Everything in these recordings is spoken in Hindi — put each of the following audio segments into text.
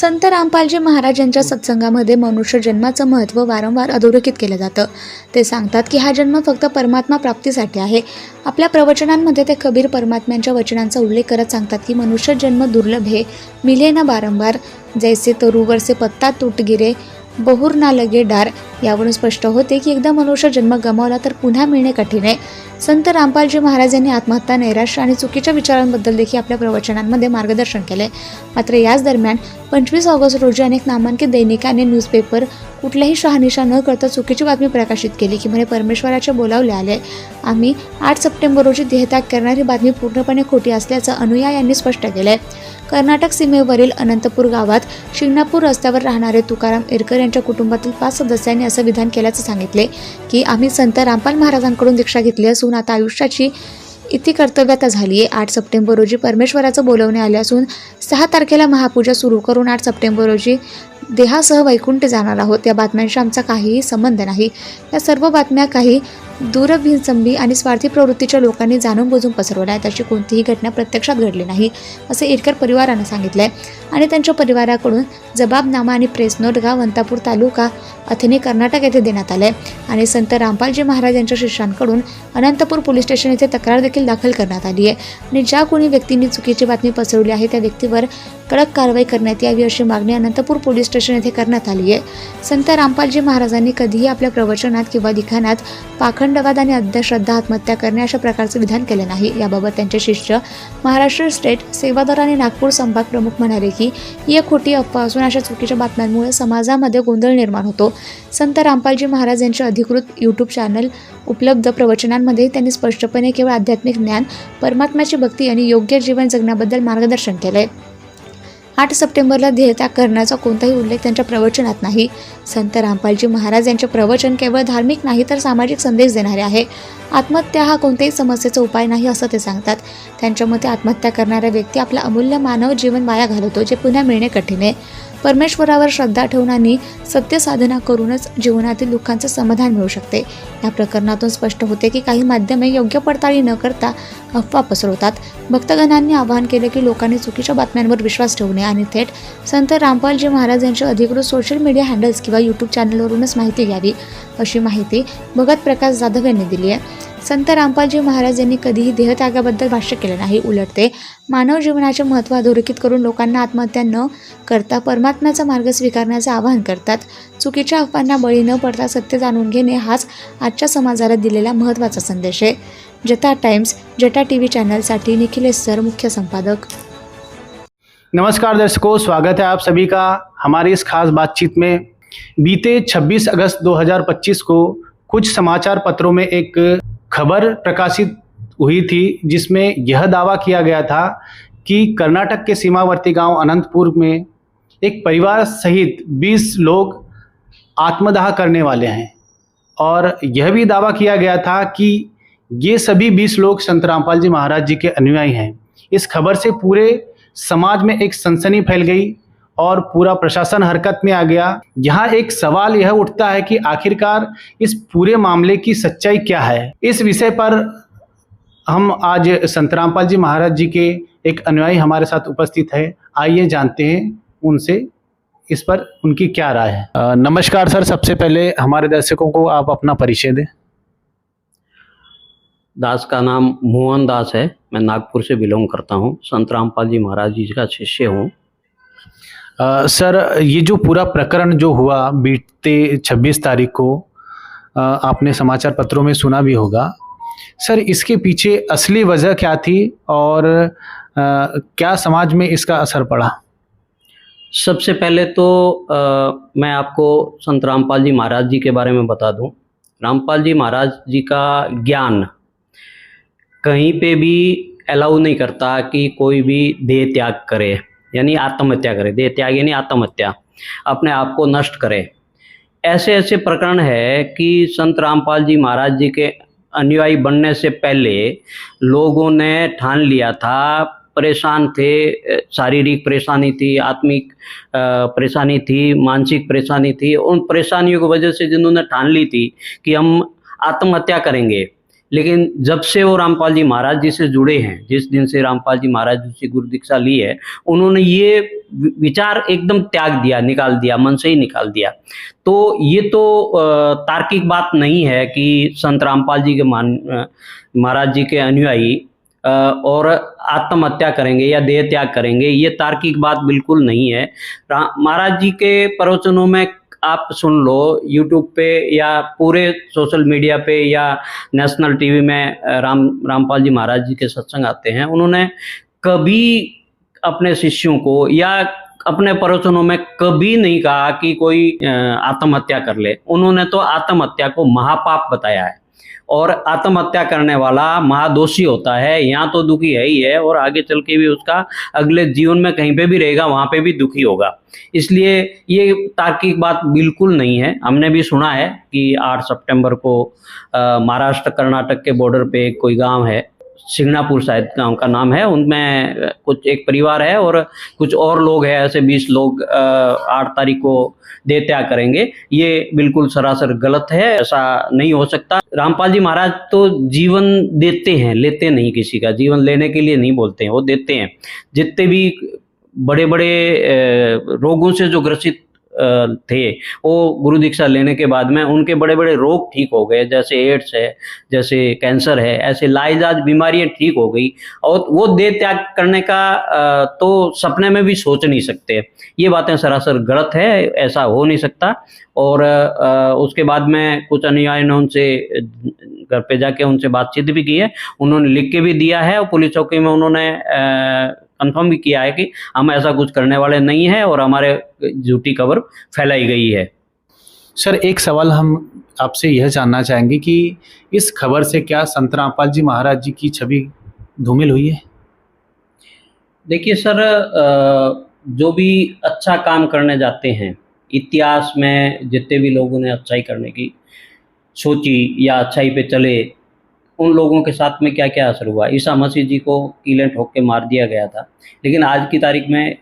संत रामपालजी महाराजांच्या सत्संगामध्ये मनुष्य जन्माचं महत्त्व वारंवार अधोरेखित केलं जातं. ते सांगतात की हा जन्म फक्त परमात्मा प्राप्तीसाठी आहे. आपल्या प्रवचनांमध्ये ते कबीर परमात्म्यांच्या वचनांचा उल्लेख करत सांगतात की मनुष्य जन्म दुर्लभ है, मिले ना बारंबार, जैसे तरुवर से पत्ता तुट गिरे, बहुर ना लगे डार. यावरून स्पष्ट होते की एकदा मनुष्य जन्म गमावला तर पुन्हा मिळणे कठीण आहे. संत रामपालजी महाराज यांनी आत्महत्या, नैराश्य आणि चुकीच्या विचारांबद्दल देखील आपल्या प्रवचनांमध्ये मार्गदर्शन केले. मात्र याच दरम्यान 25 ऑगस्ट रोजी अनेक नामांकित दैनिकाने न्यूजपेपर कुठल्याही शहानिशा न करता चुकीची बातमी प्रकाशित केली की म्हणे परमेश्वराचे बोलावले आले. आम्ही 8 सप्टेंबर रोजी देहत्याग करणारी बातमी पूर्णपणे खोटी असल्याचं अनुयायांनी स्पष्ट केलंय. कर्नाटक सीमेवरील अनंतपूर गावात शिंगणापूर रस्त्यावर राहणारे तुकाराम एरकर यांच्या कुटुंबातील 5 सदस्यांनी असं विधान केल्याचं सांगितले की आम्ही संत रामपाल महाराजांकडून दीक्षा घेतली असून आता आयुष्याची इति कर्तव्यता झाली आहे. 8 सप्टेंबर रोजी परमेश्वराचं बोलवणे आले असून 6 तारखेला महापूजा सुरू करून 8 सप्टेंबर रोजी देहासह वैकुंठ जाणार आहोत. या बातम्यांशी आमचा काहीही संबंध नाही. या सर्व बातम्या काही दूरभिसंबी आणि स्वार्थी प्रवृत्तीच्या लोकांनी जाणून बुजून पसरवल्या आहेत. अशी कोणतीही घटना प्रत्यक्षात घडली नाही असे एरकर परिवारानं सांगितलंय आणि त्यांच्या परिवाराकडून जबाबनामा आणि प्रेस नोट गाव वंतापूर तालुका अथेनी कर्नाटक येथे देण्यात आले आणि संत रामपालजी महाराज यांच्या शिष्यांकडून अनंतपूर पोलीस स्टेशन येथे तक्रार देखील दाखल करण्यात आली आहे आणि ज्या कोणी व्यक्तींनी चुकीची बातमी पसरवली आहे त्या व्यक्तीवर कडक कारवाई करण्यात यावी अशी मागणी अनंतपूर पोलीस स्टेशन येथे करण्यात आली आहे. संत रामपालजी महाराजांनी कधीही आपल्या प्रवचनात किंवा लिखाणात पाखंडवाद आणि अंधश्रद्धा, आत्महत्या करणे अशा प्रकारचे विधान केले नाही. याबाबत त्यांचे शिष्य महाराष्ट्र स्टेट सेवादल आणि नागपूर संभाग प्रमुख म्हणाले की ही एक खोटी अफवा असून अशा चुकीच्या बातम्यांमुळे समाजामध्ये गोंधळ निर्माण होतो. संत रामपालजी महाराज यांचे अधिकृत यूट्यूब चॅनल उपलब्ध. प्रवचनांमध्ये त्यांनी स्पष्टपणे केवळ आध्यात्मिक ज्ञान, परमात्म्याची भक्ती आणि योग्य जीवन जगण्याबद्दल मार्गदर्शन केले. 8 सप्टेंबरला देहत्याग करण्याचा कोणताही उल्लेख त्यांच्या प्रवचनात नाही. संत रामपालजी महाराज यांचे प्रवचन केवळ धार्मिक नाही तर सामाजिक संदेश देणारे आहे. आत्महत्या हा कोणत्याही समस्येचा उपाय नाही असं ते सांगतात. त्यांच्या मते आत्महत्या करणारा व्यक्ती आपला अमूल्य मानव जीवन वाया घालवतो जे पुन्हा मिळणे कठीण आहे. परमेश्वरावर श्रद्धा ठेवून आणि सत्य साधना करूनच जीवनातील दुःखांचे समाधान मिळू शकते. या प्रकरणातून स्पष्ट होते की काही माध्यमे योग्य पडताळणी न करता अफवा पसरवतात. भक्तगणांनी आवाहन केले की लोकांनी चुकीच्या बातम्यांवर विश्वास ठेवू नये आणि थेट संत रामपालजी महाराज यांच्या अधिकृत सोशल मीडिया हँडल्स किंवा यूट्यूब चॅनलवरूनच माहिती घ्यावी अशी माहिती भगत प्रकाश जाधव यांनी दिली आहे. संत रामपालजी महाराज यांनी कधीही देहत्यागाबद्दल भाष्य केले नाही. उलट ते मानव जीवनाचे महत्त्व अधोरेखित करून लोकांना आत्महत्या न करता परमात्म्याचा मार्ग स्वीकारण्याचे आवाहन करतात. चुकीच्या अफवांना बळी न पडता सत्य जाणून घेणे हाच आजच्या समाजाला दिलेला महत्त्वाचा संदेश आहे. जटा टाइम्स, जटा टीव्ही चैनलसाठी निखिलेश सर, मुख्य संपादक. नमस्कार दर्शकों, स्वागत है आप सभी का हमारी इस खास बातचीत में। बीते 26 अगस्त 2025 को कुछ समाचार पत्रों में एक खबर प्रकाशित हुई थी जिसमें यह दावा किया गया था कि कर्नाटक के सीमावर्ती गांव अनंतपुर में एक परिवार सहित 20 लोग आत्मदाह करने वाले हैं और यह भी दावा किया गया था कि ये सभी 20 लोग संत रामपाल जी महाराज जी के अनुयायी हैं। इस खबर से पूरे समाज में एक सनसनी फैल गई और पूरा प्रशासन हरकत में आ गया। यहाँ एक सवाल यह उठता है कि आखिरकार इस पूरे मामले की सच्चाई क्या है। इस विषय पर हम आज संत रामपाल जी महाराज जी के एक अनुयायी हमारे साथ उपस्थित है। आइए जानते हैं उनसे इस पर उनकी क्या राय है। नमस्कार सर, सबसे पहले हमारे दर्शकों को आप अपना परिचय दें। दास का नाम मोहन दास है, मैं नागपुर से बिलोंग करता हूँ, संत रामपाल जी महाराज जी का शिष्य हूँ। सर, ये जो पूरा प्रकरण जो हुआ बीते 26 तारीख को आपने समाचार पत्रों में सुना भी होगा। सर, इसके पीछे असली वजह क्या थी और क्या समाज में इसका असर पड़ा? सबसे पहले तो मैं आपको संत रामपाल जी महाराज जी के बारे में बता दूं। रामपाल जी महाराज जी का ज्ञान कहीं पे भी अलाउ नहीं करता कि कोई भी देह त्याग करे, यानी आत्महत्या करे। देह त्याग यानी आत्महत्या, अपने आप को नष्ट करे। ऐसे ऐसे प्रकरण है कि संत रामपाल जी महाराज जी के अनुयायी बनने से पहले लोगों ने ठान लिया था, परेशान थे, शारीरिक परेशानी थी, आत्मिक परेशानी थी, मानसिक परेशानी थी। उन परेशानियों की वजह से जिन्होंने ठान ली थी कि हम आत्महत्या करेंगे, लेकिन जब से वो रामपाल जी महाराज जी से जुड़े हैं, जिस दिन से रामपाल जी महाराज जी से गुरु दीक्षा ली है, उन्होंने ये विचार एकदम त्याग दिया, निकाल दिया, मन से ही निकाल दिया। तो ये तो तार्किक बात नहीं है कि संत रामपाल जी के महाराज जी के अनुयायी और आत्महत्या करेंगे या देह त्याग करेंगे, ये तार्किक बात बिल्कुल नहीं है। महाराज जी के प्रवचनों में आप सुन लो, यूट्यूब पे या पूरे सोशल मीडिया पे या नेशनल टीवी में रामपाल जी महाराज जी के सत्संग आते हैं। उन्होंने कभी अपने शिष्यों को या अपने प्रवचनों में कभी नहीं कहा कि कोई आत्महत्या कर ले। उन्होंने तो आत्महत्या को महापाप बताया है और आत्महत्या करने वाला महादोषी होता है। यहाँ तो दुखी है ही है और आगे चल के भी उसका अगले जीवन में कहीं पे भी रहेगा, वहां पे भी दुखी होगा। इसलिए ये तार्किक बात बिल्कुल नहीं है। हमने भी सुना है कि 8 सितंबर को महाराष्ट्र कर्नाटक के बॉर्डर पे कोई गांव है, सिंगनापुर शायद गांव का नाम है, उनमें कुछ एक परिवार है और कुछ और लोग हैं, ऐसे 20 लोग 8 तारीख को देह त्याग करेंगे। ये बिल्कुल सरासर गलत है, ऐसा नहीं हो सकता। रामपाल जी महाराज तो जीवन देते हैं, लेते नहीं किसी का। जीवन लेने के लिए नहीं बोलते हैं, वो देते हैं। जितने भी बड़े बड़े रोगों से जो ग्रसित थे, वो गुरु दीक्षा लेने के बाद में उनके बड़े बड़े रोग ठीक हो गए, जैसे एड्स है, जैसे कैंसर है, ऐसे लाइलाज बीमारियां ठीक हो गई। और वो देह त्याग करने का तो सपने में भी सोच नहीं सकते। ये बातें सरासर गलत है, ऐसा हो नहीं सकता। और उसके बाद में कुछ अनुयायी ने उनसे घर पे जाके उनसे बातचीत भी की है, उन्होंने लिख के भी दिया है और पुलिस चौकी में उन्होंने कंफर्म भी किया है कि हम ऐसा कुछ करने वाले नहीं है और हमारे झूठी खबर फैलाई गई है। सर, एक सवाल हम आपसे यह जानना चाहेंगे कि इस खबर से क्या संत रामपाल जी महाराज जी की छवि धूमिल हुई है? देखिए सर, जो भी अच्छा काम करने जाते हैं, इतिहास में जितने भी लोगों ने अच्छाई करने की सोची या अच्छाई पे चले, उन लोगों के साथ में क्या क्या असर हुआ। ईसा मसीह जी को कीलें ठोक के मार दिया गया था, लेकिन आज की तारीख में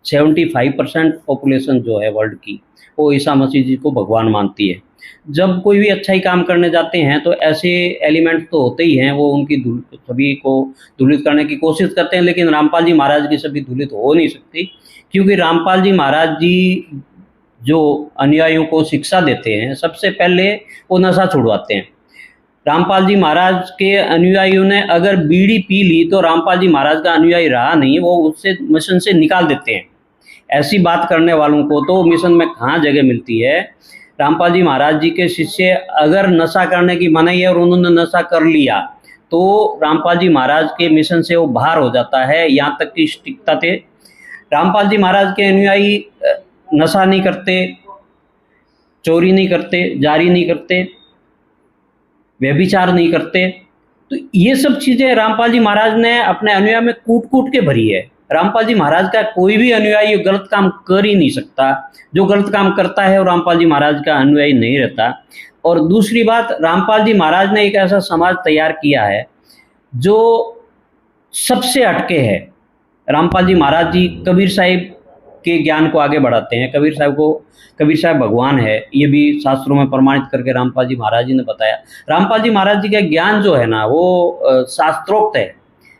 75% पॉपुलेशन जो है वर्ल्ड की, वो ईसा मसीह जी को भगवान मानती है। जब कोई भी अच्छाई काम करने जाते हैं तो ऐसे एलिमेंट तो होते ही हैं, वो उनकी छवि को धूलित करने की कोशिश करते हैं। लेकिन रामपाल जी महाराज की छवि धूलित हो नहीं सकती, क्योंकि रामपाल जी महाराज जी जो अनुयायियों को शिक्षा देते हैं, सबसे पहले वो नशा छुड़वाते हैं। रामपाल जी महाराज के अनुयायियों ने अगर बीड़ी पी ली तो रामपाल जी महाराज का अनुयायी रहा नहीं, वो उससे मिशन से निकाल देते हैं। ऐसी बात करने वालों को तो मिशन में कहाँ जगह मिलती है। रामपाल जी महाराज जी के शिष्य अगर नशा करने की मनाही है और उन्होंने नशा कर लिया तो रामपाल जी महाराज के मिशन से वो बाहर हो जाता है। यहाँ तक की स्टिकता थे। रामपाल जी महाराज के अनुयायी नशा नहीं करते, चोरी नहीं करते, जारी नहीं करते, व्यभिचार नहीं करते। तो ये सब चीजें रामपाल जी महाराज ने अपने अनुयायी में कूट कूट के भरी है। रामपाल जी महाराज का कोई भी अनुयायी गलत काम कर ही नहीं सकता। जो गलत काम करता है वो रामपाल जी महाराज का अनुयायी नहीं रहता। और दूसरी बात, रामपाल जी महाराज ने एक ऐसा समाज तैयार किया है जो सबसे हटके है। रामपाल जी महाराज जी कबीर साहिब के ज्ञान को आगे बढ़ाते हैं। कबीर साहब भगवान है, ये भी शास्त्रों में प्रमाणित करके रामपाल जी महाराज जी ने बताया। रामपाल जी महाराज जी का ज्ञान जो है ना, वो शास्त्रोक्त है।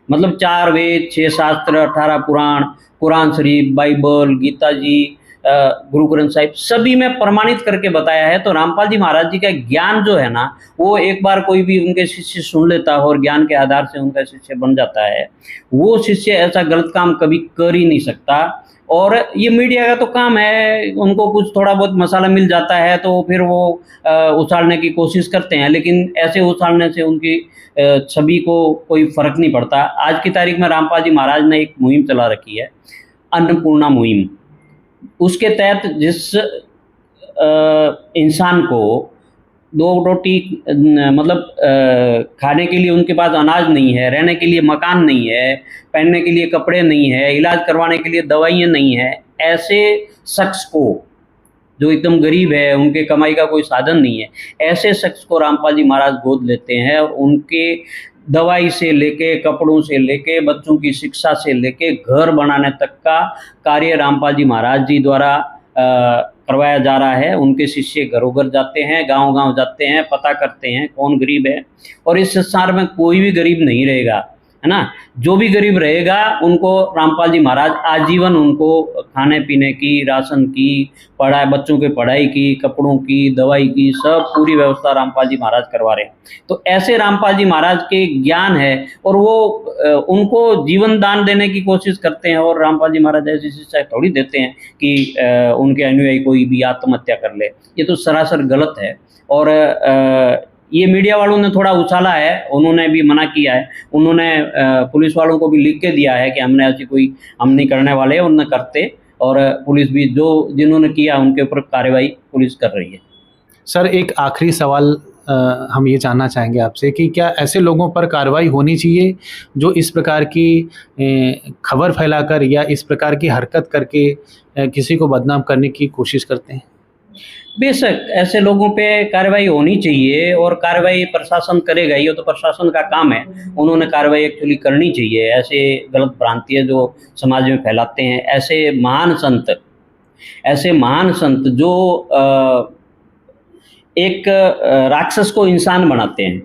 मतलब 4 वेद, 6 शास्त्र, 18 पुराण, कुरान शरीफ, बाइबल, गीता जी, गुरु ग्रंथ साहिब, सभी में प्रमाणित करके बताया है। तो रामपाल जी महाराज जी का ज्ञान जो है ना, वो एक बार कोई भी उनके शिष्य सुन लेता है और ज्ञान के आधार से उनका शिष्य बन जाता है, वो शिष्य ऐसा गलत काम कभी कर ही नहीं सकता। और ये मीडिया का तो काम है, उनको कुछ थोड़ा बहुत मसाला मिल जाता है तो फिर वो उछालने की कोशिश करते हैं, लेकिन ऐसे उछालने से उनकी छवि को कोई फर्क नहीं पड़ता। आज की तारीख में रामपाल जी महाराज ने एक मुहिम चला रखी है, अन्नपूर्णा मुहिम। उसके तहत जिस इंसान को 2 रोटी मतलब खाने के लिए उनके पास अनाज नहीं है, रहने के लिए मकान नहीं है, पहनने के लिए कपड़े नहीं है, इलाज करवाने के लिए दवाइयाँ नहीं है, ऐसे शख्स को, जो एकदम गरीब है, उनके कमाई का कोई साधन नहीं है, ऐसे शख्स को रामपाल जी महाराज गोद लेते हैं और उनके दवाई से लेके, कपड़ों से लेके, बच्चों की शिक्षा से लेके, घर बनाने तक का कार्य रामपाल जी महाराज जी द्वारा करवाया जा रहा है। उनके शिष्य घरों घर जाते हैं, गांव-गांव जाते हैं, पता करते हैं कौन गरीब है, और इस संसार में कोई भी गरीब नहीं रहेगा, है ना। जो भी गरीब रहेगा उनको रामपाल जी महाराज आजीवन उनको खाने पीने की, राशन की, पढ़ाई, बच्चों के पढ़ाई की, कपड़ों की, दवाई की, सब पूरी व्यवस्था रामपाल जी महाराज करवा रहे हैं। तो ऐसे रामपाल जी महाराज के ज्ञान है और वो उनको जीवन दान देने की कोशिश करते हैं, और रामपाल जी महाराज ऐसी शिक्षा थोड़ी देते हैं कि उनके अनुयायी कोई भी आत्महत्या कर ले। ये तो सरासर गलत है। और ये मीडिया वालों ने थोड़ा उछाला है, उन्होंने भी मना किया है, उन्होंने पुलिस वालों को भी लिख के दिया है कि हमने ऐसी कोई हम नहीं करने वाले, उन्होंने करते, और पुलिस भी जिन्होंने किया उनके ऊपर कार्रवाई पुलिस कर रही है। सर, एक आखिरी सवाल हम ये जानना चाहेंगे आपसे कि क्या ऐसे लोगों पर कार्रवाई होनी चाहिए जो इस प्रकार की खबर फैलाकर या इस प्रकार की हरकत करके किसी को बदनाम करने की कोशिश करते हैं? बेशक ऐसे लोगों पे कार्रवाई होनी चाहिए, और कार्रवाई प्रशासन करेगा, ये तो प्रशासन का काम है, उन्होंने कार्रवाई एक्चुअली करनी चाहिए। ऐसे गलत भ्रांतियाँ जो समाज में फैलाते हैं, ऐसे महान संत जो एक राक्षस को इंसान बनाते हैं,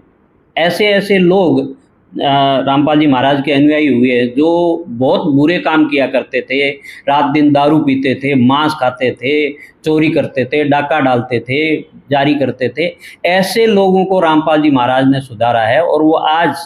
ऐसे लोग रामपाल जी महाराज के अनुयायी हुए जो बहुत बुरे काम किया करते थे, रात दिन दारू पीते थे, मांस खाते थे, चोरी करते थे, डाका डालते थे, जारी करते थे। ऐसे लोगों को रामपाल जी महाराज ने सुधारा है, और वो आज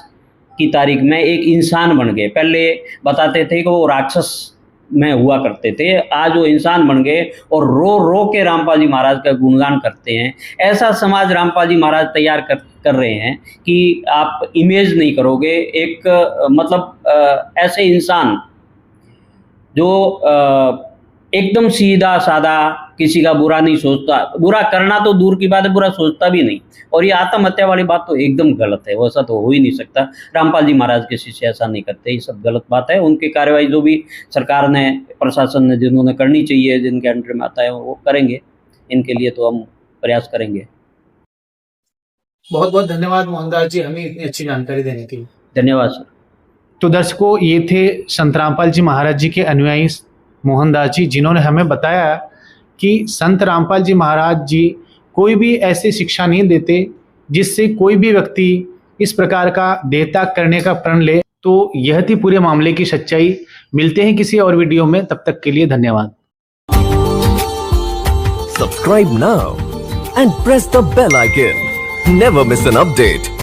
की तारीख में एक इंसान बन गए। पहले बताते थे कि वो राक्षस में हुआ करते थे, आज वो इंसान बन गए और रो रो के रामपाल जी महाराज का गुणगान करते हैं। ऐसा समाज रामपाल जी महाराज तैयार कर रहे हैं कि आप इमेज नहीं करोगे, एक मतलब ऐसे इंसान जो एकदम सीधा सादा, किसी का बुरा नहीं सोचता, बुरा करना तो दूर की बात है, बुरा सोचता भी नहीं, और ये आत्महत्या वाली बात तो एकदम गलत है, वैसा तो हो ही नहीं सकता। रामपाल जी महाराज के शिष्य ऐसा नहीं करते, ये सब गलत बात है। उनकी कार्रवाई जो भी सरकार ने, प्रशासन ने जिन्होंने करनी चाहिए, जिनके अंडर में आता है, वो करेंगे। इनके लिए तो हम प्रयास करेंगे। बहुत बहुत धन्यवाद मोहनदास जी, हमें इतनी अच्छी जानकारी देने के लिए। धन्यवाद सर। तो दर्शकों, ये थे संत रामपाल जी महाराज जी के अनुयायी मोहनदास जी, जिन्होंने हमें बताया कि संत रामपाल जी महाराज जी कोई भी ऐसी शिक्षा नहीं देते जिससे कोई भी व्यक्ति इस प्रकार का देहत्याग करने का प्रण ले। तो यह थी पूरे मामले की सच्चाई। मिलते हैं किसी और वीडियो में, तब तक के लिए धन्यवाद। Subscribe now and press the bell icon. Never miss an update.